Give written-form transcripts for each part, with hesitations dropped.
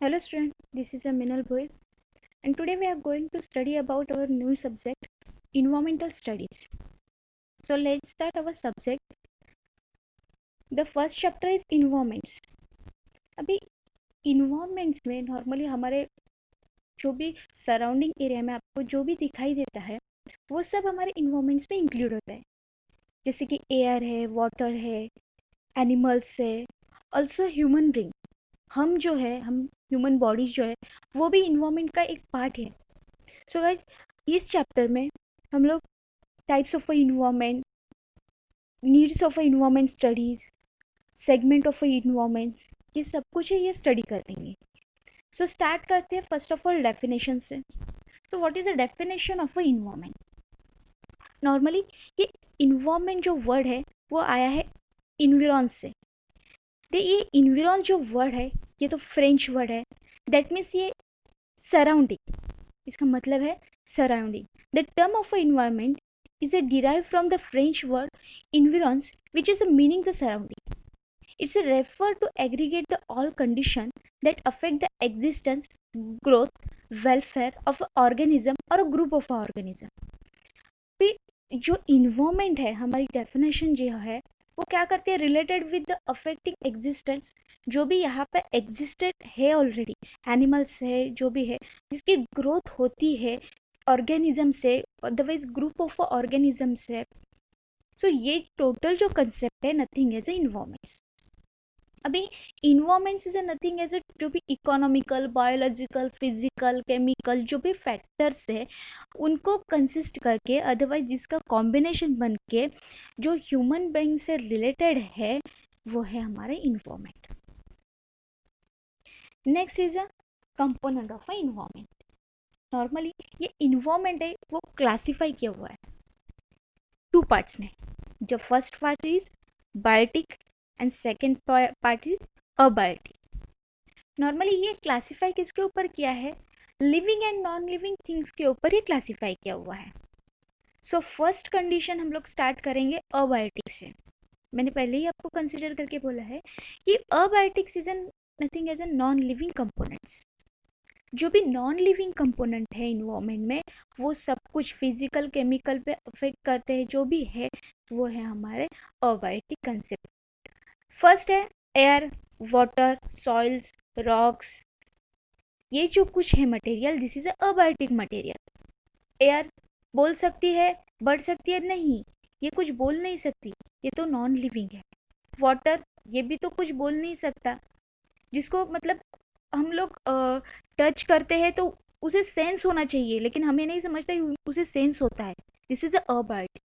Hello student, this is Minal Bhoy and today we are going to study about our new subject environmental studies. So let's start our subject. The first chapter is environments. अभी environments में normally हमारे जो भी surrounding area में आपको जो भी दिखाई देता है वो सब हमारे environments में इंक्लूड होता है, जैसे कि एयर है, वाटर है, एनिमल्स है, ऑल्सो ह्यूमन बीइंग। हम ह्यूमन बॉडीज जो है वो भी इन्वायरमेंट का एक पार्ट है। सो गाइज, इस चैप्टर में हम लोग types of environment, needs of environment studies, segment of environment, ये सब कुछ है, ये स्टडी कर लेंगे। सो स्टार्ट करते हैं फर्स्ट ऑफ ऑल डेफिनेशन से। तो what is the definition of a environment? Normally ये इन्वायरमेंट जो वर्ड है वो आया है इन्विरॉन से। ये इन्विरॉन जो वर्ड है ये तो फ्रेंच वर्ड है, दैट मीन्स ये सराउंडिंग, इसका मतलब है surrounding. The term of environment is a derived from the French word environs, which is a meaning the surrounding. It's a refer to aggregate the all condition that affect the existence, growth, welfare of an organism or a group of organism. जो environment है, हमारी definition जो है वो क्या करती है, related with the affecting existence, जो भी यहाँ पे एग्जिस्टेड है ऑलरेडी, एनिमल्स है, जो भी है जिसकी ग्रोथ होती है ऑर्गेनिज्म से, अदरवाइज ग्रुप ऑफ ऑर्गेनिज्म से। सो ये टोटल जो कंसेप्ट है नथिंग एज ए इन्वायरमेंट्स। अभी environments is a nothing as a जो भी इकोनॉमिकल, बायोलॉजिकल, फिजिकल, केमिकल जो भी फैक्टर्स है उनको कंसिस्ट करके, अदरवाइज जिसका कॉम्बिनेशन बन के जो ह्यूमन बीइंग से रिलेटेड है वो है हमारे environment. Next is a component of a environment. Normally ये इन्वायरमेंट है वो क्लासीफाई किया हुआ है टू पार्ट्स में। जो first part is biotic and second part is abiotic. Normally ये क्लासीफाई किसके ऊपर किया है, living and non living things के ऊपर ये क्लासीफाई किया हुआ है। सो फर्स्ट कंडीशन हम लोग स्टार्ट करेंगे अबायोटिक से। मैंने पहले ही आपको कंसिडर करके बोला है कि abiotics is an nothing as a non living components. जो भी नॉन लिविंग कंपोनेंट है इन्वायरमेंट में वो सब कुछ फिजिकल, केमिकल पे अफेक्ट करते हैं, जो भी है वो है हमारे अबायोटिक कंसेप्ट। फर्स्ट है एयर, वाटर, सॉइल्स, रॉक्स, ये जो कुछ है material, this is abiotic material. Air बोल सकती है, बढ़ सकती है, नहीं ये कुछ बोल नहीं सकती, ये तो नॉन लिविंग है। वाटर, ये भी तो कुछ बोल नहीं सकता, जिसको मतलब हम लोग टच करते हैं तो उसे सेंस होना चाहिए, लेकिन हमें नहीं समझता उसे सेंस होता है, दिस इज अबायोटिक।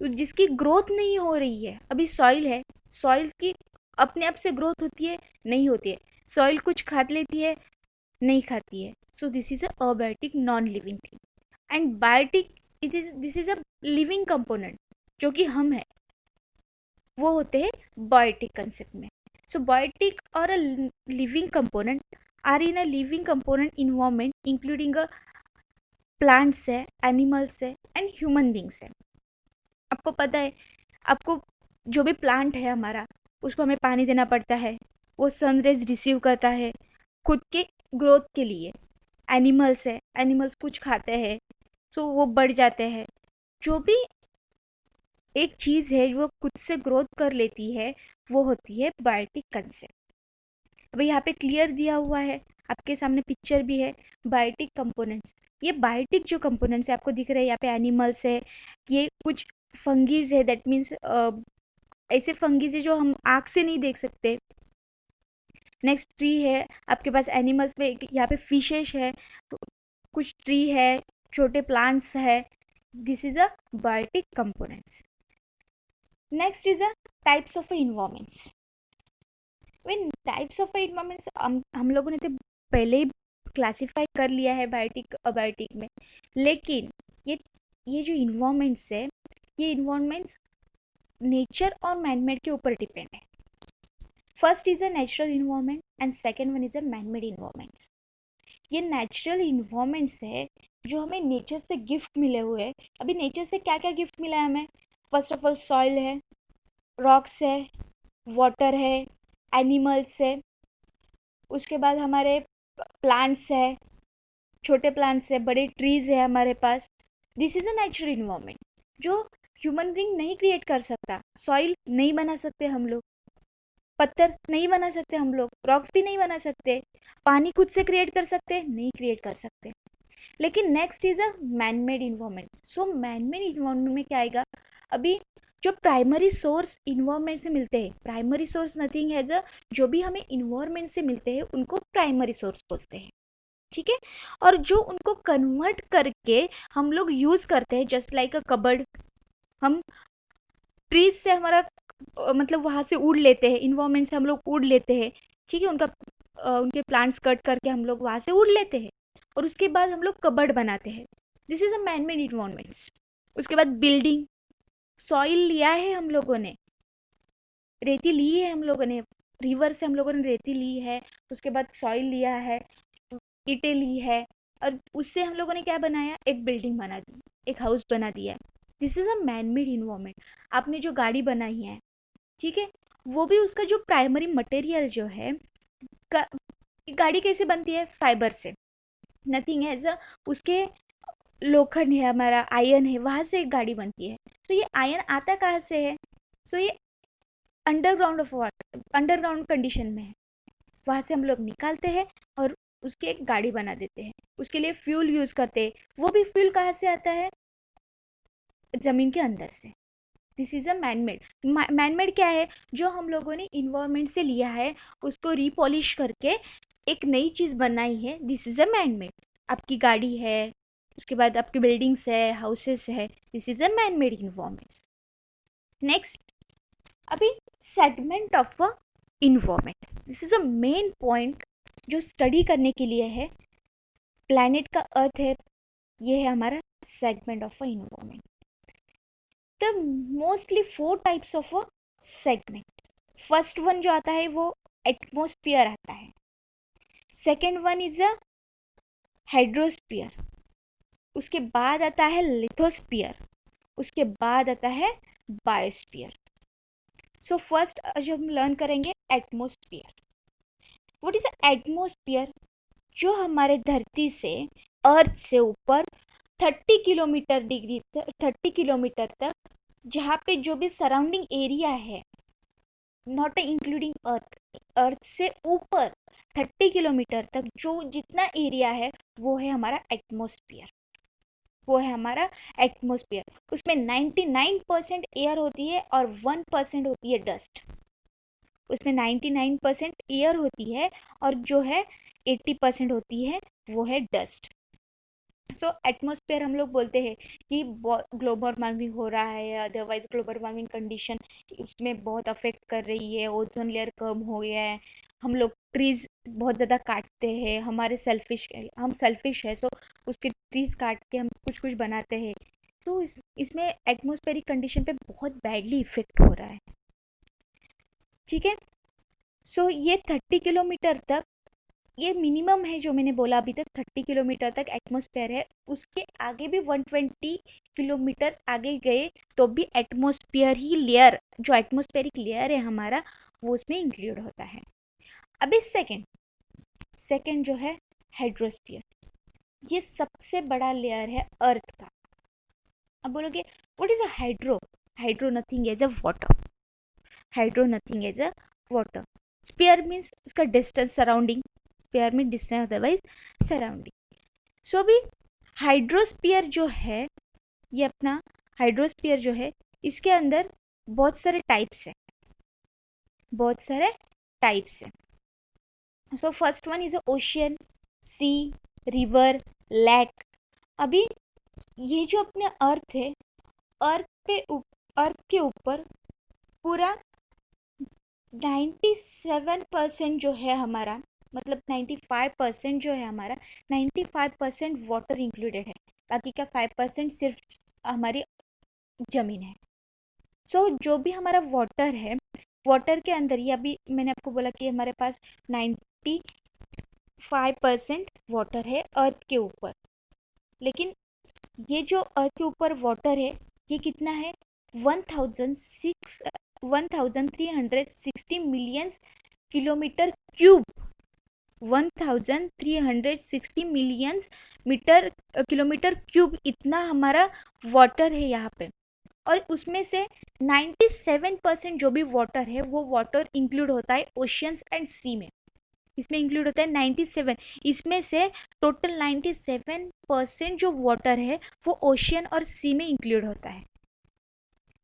जिसकी ग्रोथ नहीं हो रही है, अभी सॉइल है, सॉइल की अपने आप से ग्रोथ होती है, नहीं होती है। सॉइल कुछ खा लेती है, नहीं खाती है। So this is abiotic, non living thing. And biotic, it is this is a living component, जो कि हम है, वो होते हैं बायोटिक कंसेप्ट में। सो बायोटिक और a living component are in a living component environment including a plants है, एनिमल्स है एंड ह्यूमन बींग्स है। आपको पता है, आपको जो भी प्लांट है हमारा, उसको हमें पानी देना पड़ता है, वो सनरेज रिसीव करता है खुद के ग्रोथ के लिए। एनिमल्स है, एनिमल्स कुछ खाते हैं, सो वो बढ़ जाते हैं। जो भी एक चीज़ है वो खुद से ग्रोथ कर लेती है वो होती है बायोटिक कंसेप्ट। अभी यहाँ पे क्लियर दिया हुआ है, आपके सामने पिक्चर भी है, बायोटिक कंपोनेंट्स। ये बायोटिक जो कंपोनेंट्स है आपको दिख रहे हैं, यहाँ पे एनिमल्स है, ये कुछ फंगीज है, दैट मीन्स ऐसे फंगीज है जो हम आँख से नहीं देख सकते। नेक्स्ट ट्री है आपके पास, एनिमल्स में यहाँ पे फिशेस है, कुछ ट्री है, छोटे प्लांट्स है, this is a biotic components. Next is a types of environments. In types of environments हम लोगों ने तो पहले ही क्लासीफाई कर लिया है बायोटिक अबायोटिक में, लेकिन ये जो इन्वायरमेंट्स है, ये इन्वायरमेंट्स नेचर और मैनमेड के ऊपर डिपेंड है। First is a natural environment and second one is a manmade environments. ये नेचुरल इन्वायरमेंट्स है जो हमें नेचर से गिफ्ट मिले हुए हैं। अभी नेचर से क्या क्या गिफ्ट मिला है हमें? फर्स्ट ऑफ ऑल सॉइल है, रॉक्स है, वाटर है, एनिमल्स है, उसके बाद हमारे प्लांट्स है, छोटे प्लांट्स है, बड़े ट्रीज है हमारे पास। This is a natural environment जो ह्यूमन बीइंग नहीं क्रिएट कर सकता। सॉइल नहीं बना सकते हम लोग, पत्थर नहीं बना सकते हम लोग, रॉक्स भी नहीं बना सकते, पानी खुद से क्रिएट कर सकते नहीं क्रिएट कर सकते। लेकिन next is a man made environment. So man made environment में क्या आएगा, अभी जो प्राइमरी सोर्स इन्वायरमेंट से मिलते हैं, प्राइमरी सोर्स नथिंग है, जो भी हमें इन्वायरमेंट से मिलते हैं उनको प्राइमरी सोर्स बोलते हैं, ठीक है। और जो उनको कन्वर्ट करके हम लोग यूज करते हैं, जस्ट लाइक अ कबर्ड, हम ट्रीज से हमारा मतलब वहां से उड़ लेते हैं, इन्वायरमेंट से हम लोग उड़ लेते हैं, ठीक है, उनके प्लांट्स कट करके हम लोग वहां से उड़ लेते हैं और उसके बाद हम लोग कबर्ड बनाते हैं। This is a man made environments. उसके बाद बिल्डिंग, सॉइल लिया है हम लोगों ने, रेती ली है हम लोगों ने, रिवर से हम लोगों ने रेती ली है, उसके बाद सॉइल लिया है, ईंटें ली है, और उससे हम लोगों ने क्या बनाया, एक बिल्डिंग बना दी, एक हाउस बना दिया। This is a man made environment. आपने जो गाड़ी बनाई है, ठीक है, वो भी उसका जो प्राइमरी मटेरियल जो है, गाड़ी कैसे बनती है, फाइबर से, नथिंग है, उसके लोखंड है, हमारा आयरन है, वहां से एक गाड़ी बनती है। तो ये आयरन आता कहाँ से है, सो ये underground of water, underground condition में है, वहां से हम लोग निकालते हैं और उसकी एक गाड़ी बना देते हैं। उसके लिए फ्यूल यूज करते हैं, वो भी फ्यूल कहाँ से आता है, जमीन के अंदर से। This is a manmade. Manmade क्या है, जो हम लोगों ने इन्वायरमेंट से लिया है उसको रिपॉलिश करके एक नई चीज बनाई है, दिस इज अ मैनमेड। आपकी गाड़ी है, उसके बाद आपकी बिल्डिंग्स है, हाउसेस है, this is a manmade environment. Next, अभी segment of a environment, this is a main point जो स्टडी करने के लिए है। प्लैनेट का अर्थ है, ये है हमारा segment of a environment. The mostly 4 types of a segment. First one जो आता है वो एटमोस्फियर आता है, second one is a hydrosphere, उसके बाद आता है लिथोस्फियर, उसके बाद आता है बायोस्फियर। सो फर्स्ट जो हम लर्न करेंगे एटमोस्फियर। व्हाट इज एटमोस्फियर, जो हमारे धरती से, अर्थ से ऊपर 30 किलोमीटर तक, जहाँ पे जो भी सराउंडिंग एरिया है, नॉट इंक्लूडिंग अर्थ, अर्थ से ऊपर 30 किलोमीटर तक जो जितना एरिया है वो है हमारा एटमोस्फियर, वो है हमारा एटमोस्फियर। उसमें 99% एयर होती है और 1% होती है डस्ट। उसमें 99% एयर होती है और जो है 80% होती है वो है डस्ट। सो एटमोस्फेयर हम लोग बोलते हैं कि ग्लोबल वार्मिंग हो रहा है, अदरवाइज ग्लोबल वार्मिंग कंडीशन उसमें बहुत अफेक्ट कर रही है, ओजोन लेयर कम हो गया है, हम लोग ट्रीज बहुत ज़्यादा काटते हैं, हमारे हम सेल्फिश है, सो उसके ट्रीज काट के हम कुछ कुछ बनाते हैं। तो इसमें एटमोस्फेरिक कंडीशन पे बहुत बैडली इफेक्ट हो रहा है, ठीक है। सो ये 30 किलोमीटर तक, ये मिनिमम है जो मैंने बोला अभी तक, 30 किलोमीटर तक एटमॉस्फेयर है। उसके आगे भी 120 किलोमीटर आगे गए तो भी एटमॉस्फेयर ही लेयर, जो एटमॉस्फेरिक लेयर है हमारा, वो उसमें इंक्लूड होता है। अभी सेकंड, सेकंड जो है हाइड्रोस्फीयर, ये सबसे बड़ा लेयर है अर्थ का। अब बोलोगे what is a hydro, hydro nothing as a water, hydro nothing as a water. Sphere means इसका डिस्टेंस सराउंडिंग, स्फीयर में डिस्टेंस अदरवाइज सराउंडिंग। सो अभी हाइड्रोस्फीयर जो है, ये अपना हाइड्रोस्फीयर जो है, इसके अंदर बहुत सारे टाइप्स है, बहुत सारे टाइप्स है। So first one is ocean, sea, river, lake. अभी ये जो अपने अर्थ है, अर्थ पे अर्थ के ऊपर पूरा 97% जो है हमारा, मतलब 95% जो है हमारा, 95% वाटर इंक्लूडेड है, बाकी का 5% सिर्फ हमारी जमीन है। सो जो भी हमारा वाटर है, वाटर के अंदर ही अभी मैंने आपको बोला कि हमारे पास 95% वाटर है अर्थ के ऊपर। लेकिन ये जो अर्थ के ऊपर वाटर है, ये कितना है, 1360 million kilometre cube, 1360 million metre kilometre cube इतना हमारा वाटर है यहाँ पे। और उसमें से 97% जो भी वाटर है वो वाटर इंक्लूड होता है ओशियंस एंड सी में। इसमें इंक्लूड होता है 97। इसमें से टोटल 97% जो वाटर है वो ओशियन और सी में इंक्लूड होता है,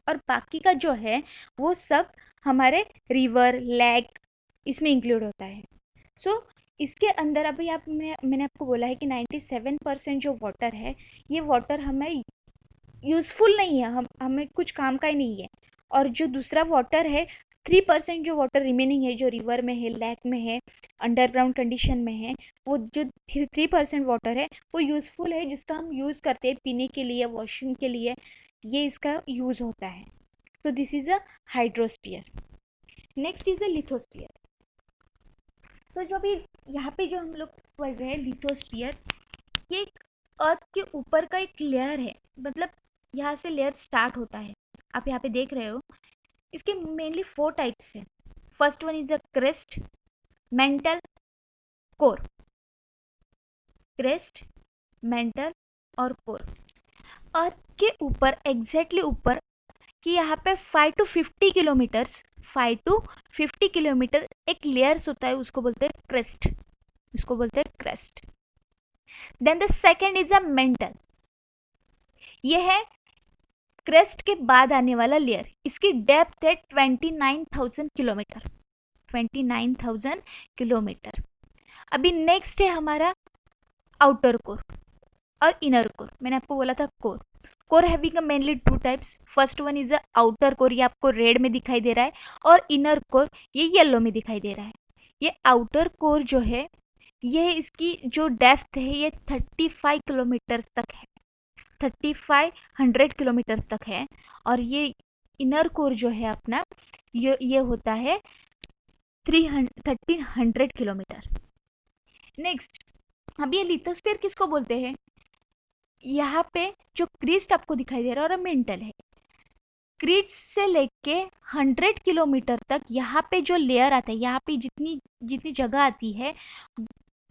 और बाकी का जो है वो सब हमारे रिवर लेक इसमें इंक्लूड होता है। सो इसके अंदर अभी मैंने आपको बोला है कि 97% जो वाटर है ये वाटर हमें यूज़फुल नहीं है, हमें कुछ काम का ही नहीं है। और जो दूसरा वाटर है 3% जो वाटर रिमेनिंग है, जो रिवर में है, लेक में है, अंडरग्राउंड कंडीशन में है, वो जो 3% वाटर है वो यूज़फुल है, जिसका हम यूज़ करते हैं पीने के लिए, वॉशिंग के लिए, ये इसका यूज़ होता है। तो this is a hydrosphere. Next is a lithosphere. तो जो भी यहाँ पे जो हम लोग पढ़ रहे हैं लिथोस्फीयर, ये एक अर्थ के ऊपर का एक लेयर है, मतलब यहाँ से लेयर स्टार्ट होता है। आप यहाँ पे देख रहे हो इसके मेनली 4 टाइप्स हैं। First one is a crest, mental, core. Crest, mental और कोर। अर्थ के ऊपर एग्जैक्टली ऊपर कि यहाँ पे 5 to 50 किलोमीटर्स 5 to 50 किलोमीटर एक लेयर्स होता है, उसको बोलते हैं क्रेस्ट, उसको बोलते हैं crest. Then the second is a mantle, ये है क्रेस्ट के बाद आने वाला लेयर। इसकी डेप्थ है 29,000 किलोमीटर, 29,000 किलोमीटर। अभी नेक्स्ट है हमारा आउटर कोर और इनर कोर। मैंने आपको बोला था core. Core having mainly 2 types. First one is a outer core, ये आपको रेड में दिखाई दे रहा है, और इनर कोर ये येलो में दिखाई दे रहा है। ये आउटर कोर जो है ये इसकी जो डेप्थ है ये 35 किलोमीटर तक है, 3500 किलोमीटर तक है। और ये इनर कोर जो है अपना ये होता है 1300 किलोमीटर। नेक्स्ट, अब ये लिथोस्फीयर किसको बोलते हैं? यहाँ पे जो क्रीस्ट आपको दिखाई दे रहा है और मेंटल है, क्रीस्ट से लेके 100 किलोमीटर तक यहाँ पे जो लेयर आता है, यहाँ पे जितनी जितनी जगह आती है,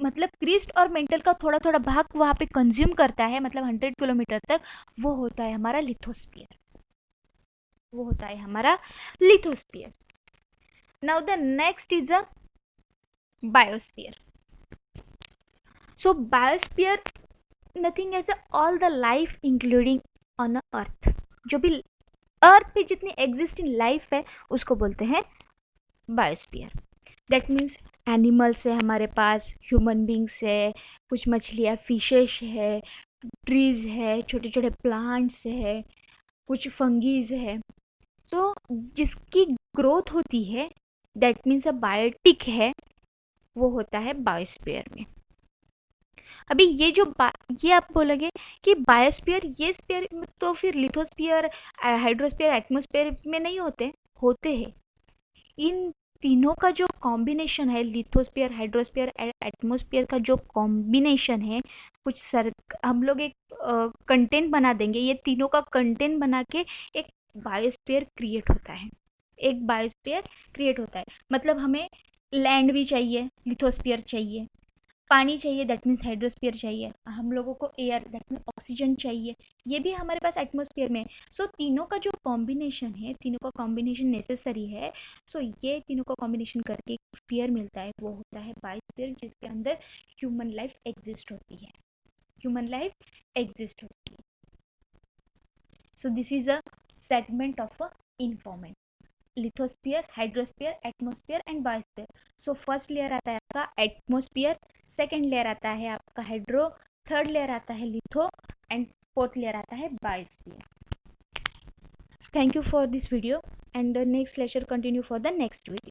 मतलब क्रीस्ट और मेंटल का थोड़ा थोड़ा भाग वहाँ पे कंज्यूम करता है, मतलब 100 किलोमीटर तक, वो होता है हमारा लिथोस्फीयर, वो होता है हमारा lithosphere. Now the next is a biosphere. So biosphere nothing as all the life including on earth. जो भी अर्थ पे जितनी एग्जिस्टिंग लाइफ है उसको बोलते हैं बायोस्फीयर। दैट मीन्स एनिमल्स है हमारे पास, ह्यूमन बींग्स है, कुछ मछलियाँ, फिशेस है, ट्रीज है, छोटे छोटे प्लांट्स है, कुछ फंगीज है। तो जिसकी ग्रोथ होती है दैट मीन्स अ बायोटिक है, वो होता है बायोस्फीयर में। अभी ये आप बोलोगे कि बायोस्फीयर ये स्फीयर तो फिर लिथोस्फीयर, हाइड्रोस्फीयर, एटमॉस्फेयर में नहीं होते हैं। इन तीनों का जो कॉम्बिनेशन है, लिथोस्फीयर, हाइड्रोस्फीयर, एटमॉस्फेयर का जो कॉम्बिनेशन है, हम लोग एक कंटेंट बना देंगे, ये तीनों का कंटेंट बना के एक बायोस्फीयर क्रिएट होता है, एक बायोस्फीयर क्रिएट होता है। मतलब हमें लैंड भी चाहिए, लिथोस्फीयर चाहिए, पानी चाहिए, दैट मीन्स हाइड्रोस्फीयर चाहिए, हम लोगों को एयर, दैट मीन्स ऑक्सीजन चाहिए, ये भी हमारे पास एटमॉस्फेयर में है। सो तीनों का जो कॉम्बिनेशन है, तीनों का कॉम्बिनेशन नेसेसरी है। सो ये तीनों का कॉम्बिनेशन करके एक स्फीयर मिलता है, वो होता है बायोस्फीयर, जिसके अंदर ह्यूमन लाइफ एग्जिस्ट होती है, ह्यूमन लाइफ एग्जिस्ट होती है। So this is a segment of a informant, lithosphere, hydrosphere, atmosphere and biosphere. So first layer आता है आपका एटमॉस्फेयर, सेकेंड लेयर आता है आपका हाइड्रो, थर्ड लेयर आता है लिथो, एंड फोर्थ लेयर आता है biosphere. Thank you for this video, and the next lecture continue for the next week.